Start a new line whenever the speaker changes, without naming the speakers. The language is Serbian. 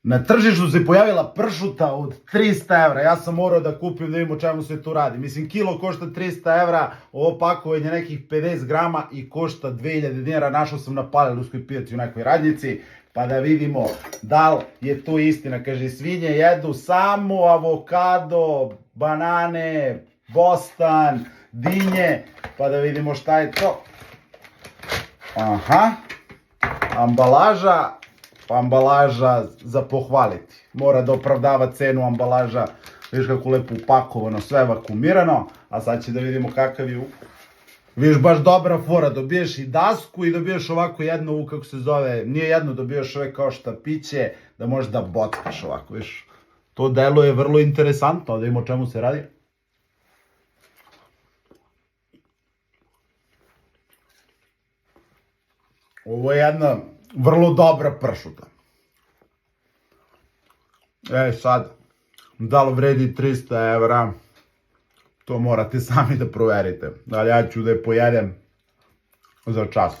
Na tržištu se pojavila pršuta od 300 evra. Ja sam morao da kupim da vidim o čemu se tu radi. Mislim, kilo košta 300 evra, ovo pakovanje nekih 50 grama i košta 2000 dinara. Našao sam na Palilulskoj pijaci u nekoj radnjici, pa da vidimo da li je to istina. Kaže, svinje jedu samo avokado, banane, bostan, dinje, pa da vidimo šta je to. Aha, ambalaža za pohvaliti. Mora da opravdava cenu ambalaža. Vidiš kako lepo upakovano, sve vakumirano. A sad će da vidimo kakav je ukus. Vidiš, baš dobra fora. Dobiješ i dasku i dobiješ ovako jedno, kako se zove, nije jedno, dobiješ ove kao štapiće, da možeš da bockaš ovako, vidiš. To deluje vrlo interesantno, da vidimo o čemu se radi. Ovo je jedna vrlo dobra pršuta. Sad, da li vredi 300 evra, to morate sami da proverite. Ali ja ću da je pojedem za čas.